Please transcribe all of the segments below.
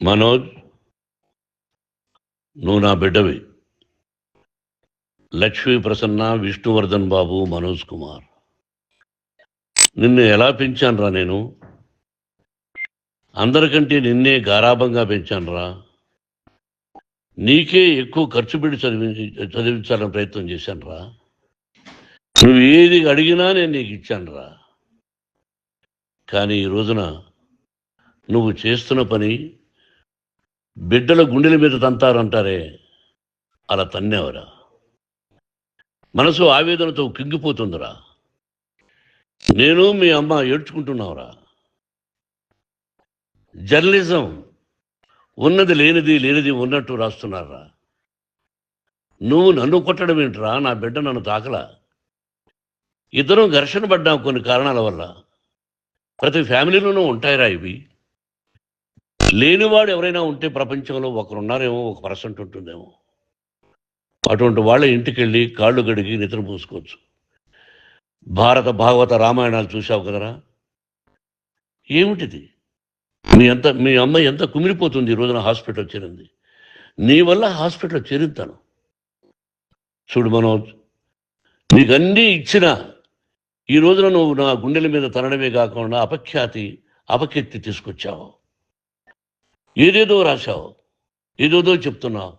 మనోజ్, నువ్వు నా బిడ్డవి. లక్ష్మీ ప్రసన్న, విష్ణువర్ధన్ బాబు, మనోజ్ కుమార్. నిన్ను ఎలా పెంచానురా నేను? అందరికంటే నిన్నే గారాభంగా పెంచానురా. నీకే ఎక్కువ ఖర్చు పెట్టి చదివించాలని ప్రయత్నం చేశానురా. నువ్వు ఏది అడిగినా నేను నీకు ఇచ్చానురా. కానీ ఈ రోజున నువ్వు చేస్తున్న పని బిడ్డల గుండెల మీద తంతారంటారే, అలా తన్నేవరా. మనసు ఆవేదనతో కింగిపోతుందిరా. నేను మీ అమ్మ ఏడ్చుకుంటున్నావురా. జర్నలిజం ఉన్నది లేనిది, లేనిది ఉన్నట్టు రాస్తున్నారా. నువ్వు నన్ను కొట్టడం ఏంట్రా? నా బిడ్డ నన్ను తాకలా. ఇద్దరం ఘర్షణ పడ్డాం కొన్ని కారణాల వల్ల. ప్రతి ఫ్యామిలీలోనూ ఉంటాయిరా ఇవి. లేనివాడు ఎవరైనా ఉంటే ప్రపంచంలో ఒకరున్నారేమో, 1% ఉంటుందేమో. అటువంటి వాళ్ళ ఇంటికి వెళ్ళి కాళ్ళు గడిగి నిద్ర పూసుకోవచ్చు. భారత భాగవత రామాయణాలు చూశావు కదరా. ఏమిటిది? మీ అమ్మ ఎంత కుమిలిపోతుంది ఈ రోజున హాస్పిటల్ చేరింది. నీ వల్ల హాస్పిటల్ చేరుతాను. చూడు మనోజ్, నీకన్నీ ఇచ్చిన ఈ రోజున నువ్వు నా గుండెల మీద తనడమే కాకుండా అపకీర్తి తీసుకొచ్చావు. ఏదేదో రాశావు, ఏదేదో చెప్తున్నావు.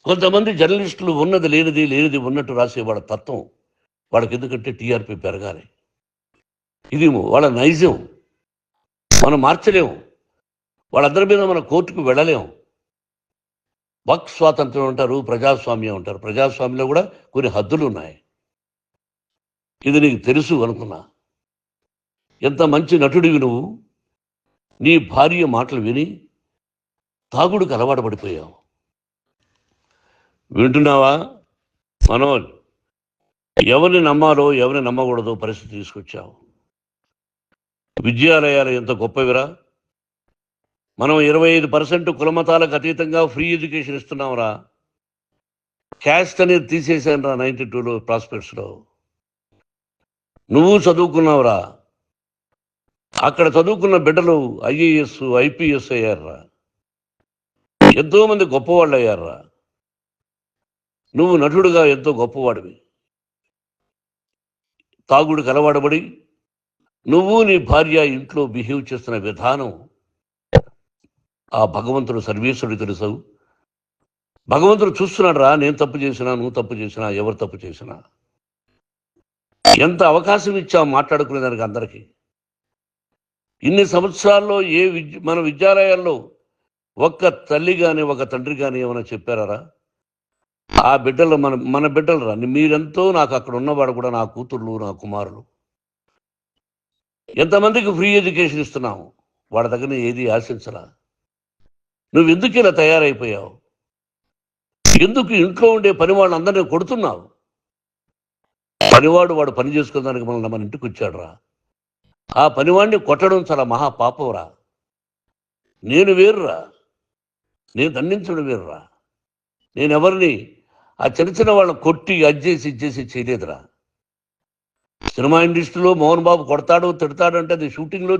కొంతమంది జర్నలిస్టులు ఉన్నది లేనిది, లేనిది ఉన్నట్టు రాసేవాళ్ళ తత్వం వాళ్ళకి. ఎందుకంటే టీఆర్పీ పెరగాలి. ఇది వాళ్ళ నైజం. మనం మార్చలేము. వాళ్ళందరి మీద మన కోర్టుకు వెళ్ళలేము. వాక్ స్వాతంత్రం అంటారు, ప్రజాస్వామ్యం అంటారు. ప్రజాస్వామ్యంలో కూడా కొన్ని హద్దులు ఉన్నాయి. ఇది నీకు తెలుసు అనుకున్నా. ఎంత మంచి నటుడివి నువ్వు. నీ భార్య మాటలు విని తాగుడుకు అలవాటు పడిపోయావు. వింటున్నావా మనోజ్? ఎవరిని నమ్మాలో ఎవరిని నమ్మకూడదో పరిస్థితి తీసుకొచ్చావు. విద్యాలయాలు ఎంత గొప్పవిరా. మనం 25% కులమతాలకు అతీతంగా ఫ్రీ ఎడ్యుకేషన్ ఇస్తున్నాంరా. క్యాస్ట్ అనేది తీసేశాను రా 92లో ప్రాస్పెక్ట్స్లో. నువ్వు చదువుకున్నావురా. అక్కడ చదువుకున్న బిడ్డలు ఐఏఎస్, ఐపీఎస్ అయ్యారురా. ఎంతోమంది గొప్పవాళ్ళు అయ్యారురా. నువ్వు నటుడుగా ఎంతో గొప్పవాడివి. తాగుడికి అలవాడబడి నువ్వు నీ భార్య ఇంట్లో బిహేవ్ చేస్తున్న విధానం ఆ భగవంతుడు సర్వేశ్వరుడు తెలుసు. భగవంతుడు చూస్తున్నాడు రా. నేను తప్పు చేసినా, నువ్వు తప్పు చేసినా, ఎవరు తప్పు చేసినా. ఎంత అవకాశం ఇచ్చావు మాట్లాడుకునేదానికి అందరికీ. ఇన్ని సంవత్సరాల్లో మన విద్యాలయాల్లో ఒక్క తల్లి కానీ ఒక తండ్రి కానీ ఏమైనా చెప్పారా? ఆ బిడ్డలు మన బిడ్డలు రా. మీరెంతో నాకు అక్కడ ఉన్నవాడు కూడా నా కూతుర్లు, నా కుమారులు. ఎంతమందికి ఫ్రీ ఎడ్యుకేషన్ ఇస్తున్నావు. వాళ్ళ దగ్గర ఏది ఆశించలా. నువ్వు ఎందుకు ఇలా తయారైపోయావు? ఎందుకు ఇంట్లో ఉండే పని వాళ్ళందరినీ కొడుతున్నావు? పనివాడు వాడు పని చేసుకోవడానికి మన ఇంటికి వచ్చాడు రా. ఆ పనివాడిని కొట్టడం చాలా మహాపాపంరా. నేను వేరురా. నేను దండించడం వేరురా. నేను ఎవరిని ఆ చిన్న వాళ్ళని కొట్టి అజ్జేసి ఇచ్చేసి చేయలేదురా. సినిమా ఇండస్ట్రీలో మోహన్ బాబు కొడతాడు, తిడతాడు అంటే అది షూటింగ్లో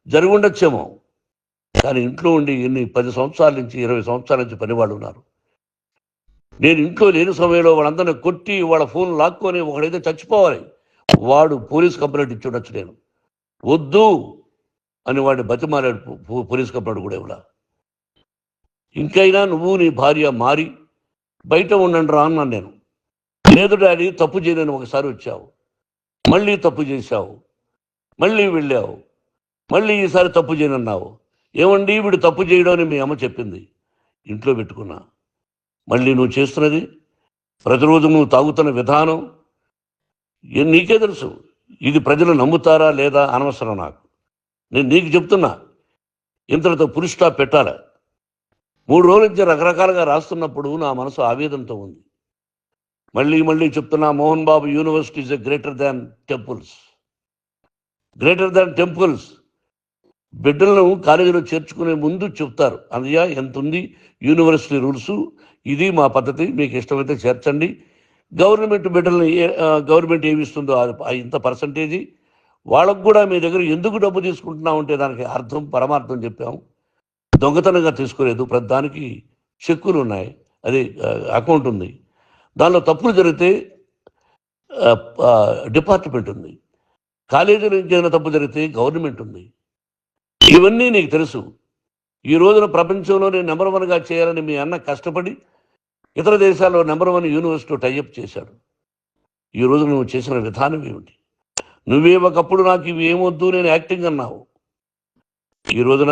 జరిగి ఉండొచ్చేమో. కానీ ఇంట్లో ఉండి 10 సంవత్సరాల నుంచి 20 సంవత్సరాల నుంచి పనివాళ్ళు ఉన్నారు. నేను ఇంట్లో లేని సమయంలో వాళ్ళందరినీ కొట్టి వాళ్ళ ఫోన్ లాక్కొని ఒకడైతే చచ్చిపోవాలి. వాడు పోలీస్ కంప్లైంట్ ఇచ్చి ఉండొచ్చు. నేను వద్దు అని వాడిని బతిమాలాడు. పోలీస్ కంప్లైంట్ కూడా ఇవ్వలా. ఇంకైనా నువ్వు నీ భార్య మారి బయట ఉండండి రా అన్నాను నేను. లేదు డాడీ, తప్పు చేయలేని ఒకసారి వచ్చావు, మళ్ళీ తప్పు చేశావు, మళ్ళీ వెళ్ళావు, మళ్ళీ ఈసారి తప్పు చేయనన్నావు. ఏమండి వీడు తప్పు చేయడం అని మీ అమ్మ చెప్పింది. ఇంట్లో పెట్టుకున్నా. మళ్ళీ నువ్వు చేస్తున్నది, ప్రతిరోజు నువ్వు తాగుతున్న విధానం నీకే తెలుసు. ఇది ప్రజలు నమ్ముతారా లేదా అనవసరం నాకు. నేను నీకు చెప్తున్నా, ఇంతటితో పులి స్టాప్ పెట్టాలి. 3 రోజుల నుంచి రకరకాలుగా రాస్తున్నప్పుడు నా మనసు ఆవేదనతో ఉంది. మళ్ళీ చెప్తున్నా, Mohan Babu university is greater than temples. Greater than temples. బిడ్డలను కాలేజీలో చేర్చుకునే ముందు చెప్తారు, అన్నయ్య ఎంత ఉంది యూనివర్సిటీ రూల్స్, ఇది మా పద్ధతి, మీకు ఇష్టమైతే చేర్చండి. గవర్నమెంట్ బిడ్డల్ని గవర్నమెంట్ ఏమిస్తుందో ఇంత పర్సంటేజీ వాళ్ళకు కూడా మీ దగ్గర ఎందుకు డబ్బు తీసుకుంటున్నాం అంటే దానికి అర్థం పరమార్థం చెప్పాము. దొంగతనంగా తీసుకోలేదు, ప్రతి దానికి చెక్కులు ఉన్నాయి, అది అకౌంట్ ఉంది. దానిలో తప్పులు జరిగితే డిపార్ట్మెంట్ ఉంది. కాలేజీలో ఇంకేమైనా తప్పు జరిగితే గవర్నమెంట్ ఉంది. ఇవన్నీ నీకు తెలుసు. ఈ రోజున ప్రపంచంలోనే నెంబర్ 1గా చేయాలని మీ అన్న కష్టపడి ఇతర దేశాల్లో నెంబర్ 1 యూనివర్సిటీ టైఅప్ చేశాడు. ఈ రోజు నువ్వు చేసిన విధానం ఏమిటి? నువ్వే ఒకప్పుడు నాకు ఇవి ఏమొద్దు, నేను యాక్టింగ్ అన్నావు. ఈ రోజున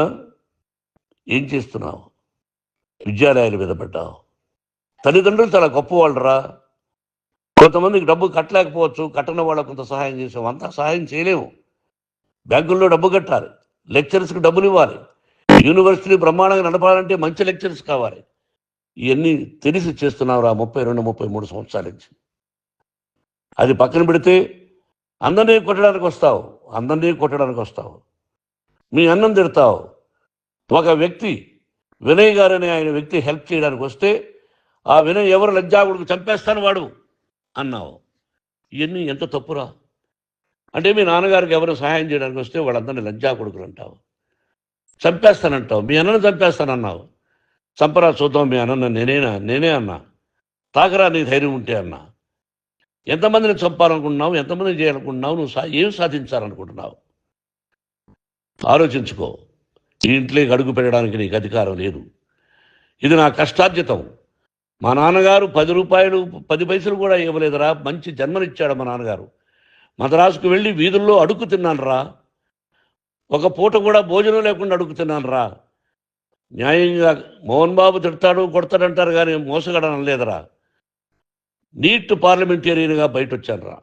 ఏం చేస్తున్నావు? విద్యాలయాలు మీద పడ్డావు. తల్లిదండ్రులు చాలా గొప్పవాళ్ళరా. కొంతమందికి డబ్బు కట్టలేకపోవచ్చు, కట్టని వాళ్ళకు కొంత సహాయం చేసాం. అంతా సహాయం చేయలేము. బ్యాంకుల్లో డబ్బు కట్టాలి, లెక్చరర్స్కి డబ్బులు ఇవ్వాలి, యూనివర్సిటీ బ్రహ్మాండంగా నడపాలంటే మంచి లెక్చరర్స్ కావాలి. ఇవన్నీ తెలిసి చేస్తున్నావురా 32-33 సంవత్సరాల నుంచి. అది పక్కన పెడితే అందరినీ కొట్టడానికి వస్తావు. మీ అన్నం తిడతావు. ఒక వ్యక్తి వినయ్ గారని ఆయన వ్యక్తి హెల్ప్ చేయడానికి వస్తే ఆ వినయ్ ఎవరు లజ్జాగుడికి చంపేస్తాను వాడు అన్నావు. ఇవన్నీ ఎంత తప్పురా? అంటే మీ నాన్నగారికి ఎవరు సహాయం చేయడానికి వస్తే వాళ్ళందరినీ లజ్జా కొడుకులు అంటావు, చంపేస్తానంటావు. మీ అన్నను చంపేస్తానన్నావు. చంపరా చూద్దాం మీ అన్న. నేనే అన్నా. తాకరా నీ ధైర్యం ఉంటే అన్నా. ఎంతమందిని చంపాలనుకుంటున్నావు? ఎంతమందిని చేయాలనుకుంటున్నావు? నువ్వు ఏం సాధించాలనుకుంటున్నావు? ఆలోచించుకో. ఈ ఇంట్లోకి అడుగు పెట్టడానికి నీకు అధికారం లేదు. ఇది నా కష్టార్జితం. మా నాన్నగారు 10 రూపాయలు 10 పైసలు కూడా ఇవ్వలేదురా. మంచి జన్మనిచ్చాడు మా నాన్నగారు. మద్రాసుకు వెళ్ళి వీధుల్లో అడుగు తిన్నాను రా. ఒక పూట కూడా భోజనం లేకుండా అడుగు తిన్నాను రా. న్యాయంగా మోహన్ బాబు తిడతాడు కొడతాడంటారు కానీ మోసగడనం లేదురా. నీట్ పార్లమెంటేరియన్గా బయట వచ్చాను రా.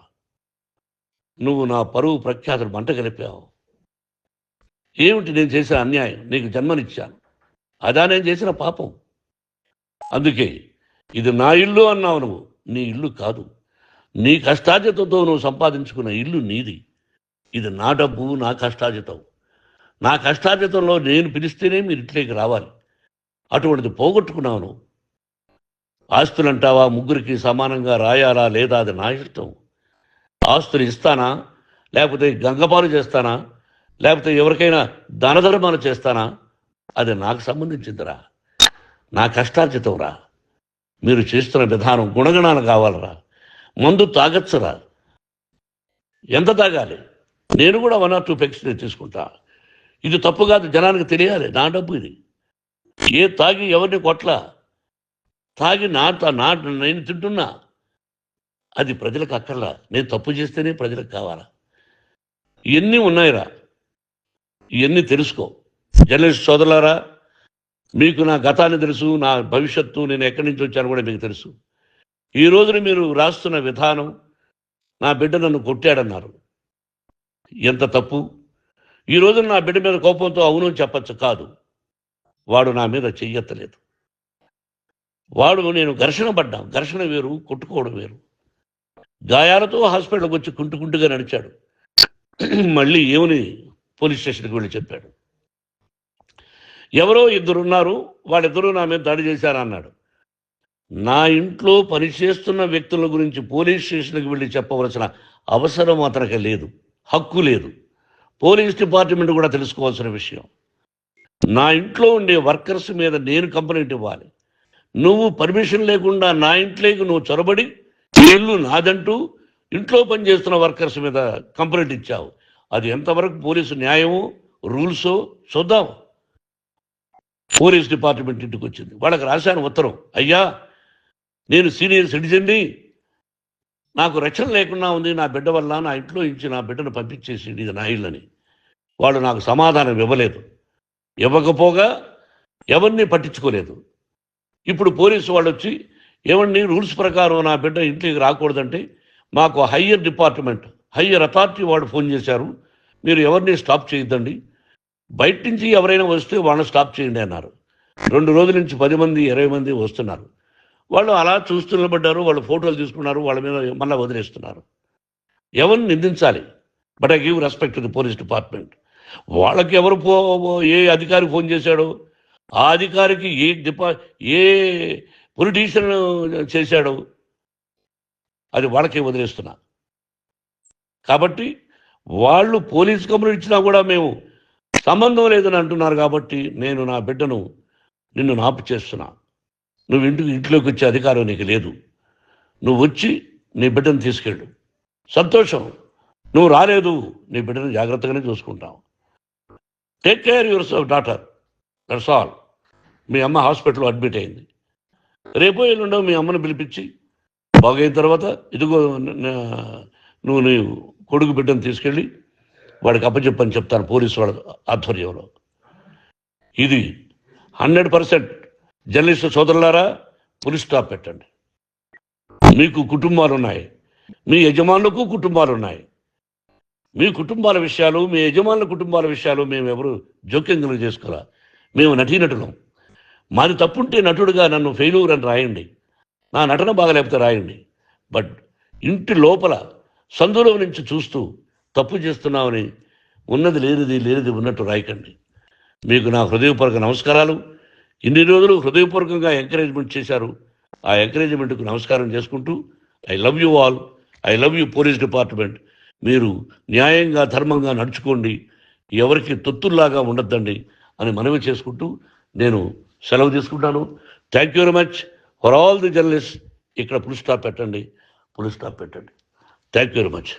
నువ్వు నా పరువు ప్రఖ్యాతులు మంట కలిపావు. ఏమిటి నేను చేసిన అన్యాయం? నీకు జన్మనిచ్చాను, అదా నేను చేసిన పాపం. అందుకే ఇది నా ఇల్లు అన్నావు. నువ్వు నీ ఇల్లు కాదు. నీ కష్టార్జితంతో నువ్వు సంపాదించుకున్న ఇల్లు నీది. ఇది నా డబ్బు, నా కష్టార్జితం. నా కష్టార్జితంలో నేను పిలిస్తేనే మీరు ఇంట్లోకి రావాలి. అటువంటిది పోగొట్టుకున్నావు నువ్వు. ఆస్తులు అంటావా? ముగ్గురికి సమానంగా రాయాలా లేదా అది నా ఇష్టం. ఆస్తులు ఇస్తానా, లేకపోతే గంగపాలు చేస్తానా, లేకపోతే ఎవరికైనా దానధర్మాలు చేస్తానా, అది నాకు సంబంధించిందిరా. నా కష్టార్జితం రా. మీరు చేస్తున్న విధానం గుణగణాలు కావాలరా. మందు తాగచ్చురా. ఎంత తాగాలి? నేను కూడా 1 or 2 పెగ్స్ తీసుకుంటా. ఇది తప్పు కాదు, జనానికి తెలియాలి. నా డబ్బు ఇది. ఏ తాగి ఎవరిని కొట్లా, తాగి నేను తింటున్నా. అది ప్రజలకు అక్కర్లా. నేను తప్పు చేస్తేనే ప్రజలకు కావాలా. ఇవన్నీ ఉన్నాయిరా. ఇవన్నీ తెలుసుకో. జర్నలిస్ట్ సోదరులారా, మీకు నా గతాన్ని తెలుసు, నా భవిష్యత్తు, నేను ఎక్కడి నుంచి వచ్చాను కూడా మీకు తెలుసు. ఈ రోజున మీరు రాస్తున్న విధానం, నా బిడ్డ నన్ను కొట్టాడన్నారు. ఎంత తప్పు! ఈ రోజున నా బిడ్డ మీద కోపంతో అవును చెప్పచ్చు. కాదు, వాడు నా మీద చెయ్యెత్తలేదు. నేను ఘర్షణ పడ్డాం. ఘర్షణ వేరు, కొట్టుకోవడం వేరు. గాయాలతో హాస్పిటల్కి వచ్చి కుంటుకుంటుగా నడిచాడు. మళ్ళీ ఏమని పోలీస్ స్టేషన్కి వెళ్ళి చెప్పాడు. ఎవరో 2 ఉన్నారు, వాళ్ళిద్దరూ నా మీద దాడి చేశారన్నాడు. నా ఇంట్లో పనిచేస్తున్న వ్యక్తుల గురించి పోలీస్ స్టేషన్కి వెళ్ళి చెప్పవలసిన అవసరం అతనికి లేదు, హక్కు లేదు. పోలీస్ డిపార్ట్మెంట్ కూడా తెలుసుకోవాల్సిన విషయం. నా ఇంట్లో ఉండే వర్కర్స్ మీద నేను కంప్లైంట్ ఇవ్వాలి. నువ్వు పర్మిషన్ లేకుండా నా ఇంట్లోకి నువ్వు చొరబడి ఇల్లు నాదంటూ ఇంట్లో పనిచేస్తున్న వర్కర్స్ మీద కంప్లైంట్ ఇచ్చావు. అది ఎంతవరకు పోలీసు న్యాయమో రూల్సో చూద్దాం. పోలీస్ డిపార్ట్మెంట్ ఇంటికి వచ్చింది. వాళ్ళకి రాశాను ఉత్తరం, అయ్యా నేను సీనియర్ సిటిజన్ని, నాకు రక్షణ లేకుండా ఉంది, నా బిడ్డ వల్ల నా ఇంట్లో ఇచ్చి నా బిడ్డను పంపించేసి ఇది నా ఇల్లని. వాళ్ళు నాకు సమాధానం ఇవ్వలేదు. ఇవ్వకపోగా ఎవరిని పట్టించుకోలేదు. ఇప్పుడు పోలీసు వాళ్ళు వచ్చి ఏమండి రూల్స్ ప్రకారం నా బిడ్డ ఇంటికి రాకూడదంటే మాకు హయ్యర్ అథారిటీ వాళ్ళు ఫోన్ చేశారు, మీరు ఎవరిని స్టాప్ చేయొద్దండి, బయట నుంచి ఎవరైనా వస్తే వాళ్ళని స్టాప్ చేయండి అన్నారు. 2 రోజుల నుంచి 10 మంది 20 మంది వస్తున్నారు. వాళ్ళు అలా చూస్తూ నిలబడ్డారు. వాళ్ళు ఫోటోలు తీసుకున్నారు, వాళ్ళ మీద మళ్ళీ వదిలేస్తున్నారు. ఎవరిని నిందించాలి? But I give respect to the police department. వాళ్ళకి ఏ అధికారి ఫోన్ చేశాడో, ఆ అధికారికి ఏ పొలిటీషియన్ చేశాడో అది వాళ్ళకే వదిలేస్తున్నా. కాబట్టి వాళ్ళు పోలీస్ కంప్లైంట్ ఇచ్చినా కూడా మేము సంబంధం లేదని అంటున్నారు కాబట్టి నేను నా బిడ్డను నిన్ను నాపు చేస్తున్నా. నువ్వు ఇంట్లోకి వచ్చే అధికారం నీకు లేదు. నువ్వు వచ్చి నీ బిడ్డను తీసుకెళ్ళు. సంతోషం. నువ్వు రాలేదు, నీ బిడ్డను జాగ్రత్తగానే చూసుకుంటావు. Take care yourself daughter, that's all. మీ అమ్మ హాస్పిటల్లో అడ్మిట్ అయింది. రేపో ఎల్లుండో మీ అమ్మను పిలిపించి బాగైన తర్వాత ఇదిగో నువ్వు నీ కొడుకు బిడ్డను తీసుకెళ్ళి వాడికి అప్పచెప్పని చెప్తాను పోలీసు వాళ్ళ ఆధ్వర్యంలో. ఇది 100% జర్నలిస్టు సోదరులారా, పులి స్టాప్ పెట్టండి. మీకు కుటుంబాలు ఉన్నాయి, మీ యజమానులకు కుటుంబాలు ఉన్నాయి. మీ కుటుంబాల విషయాలు, మీ యజమానుల కుటుంబాల విషయాలు మేము ఎవరు జోక్యం చేసుకోవాలా. మేము నటీనటులం. మాది తప్పుంటే నటుడుగా నన్ను ఫెయిల్యూర్ అని రాయండి, నా నటన బాగలేకపోతే రాయండి. బట్ ఇంటి లోపల సందులో నుంచి చూస్తూ తప్పు చేస్తున్నామని ఉన్నది లేనిది ఉన్నట్టు రాయకండి. మీకు నా హృదయపూర్వక నమస్కారాలు. ఇన్ని రోజులు హృదయపూర్వకంగా ఎంకరేజ్మెంట్ చేశారు. ఆ ఎంకరేజ్మెంట్కు నమస్కారం చేసుకుంటూ I love you all. I love you police department. మీరు న్యాయంగా ధర్మంగా నడుచుకోండి, ఎవరికి తొత్తుల్లాగా ఉండొద్దండి అని మనవి చేసుకుంటూ నేను సెలవు తీసుకుంటాను. Thank you very much for all the journalist. ఇక్కడ పులి స్టాప్ పెట్టండి. Thank you very much.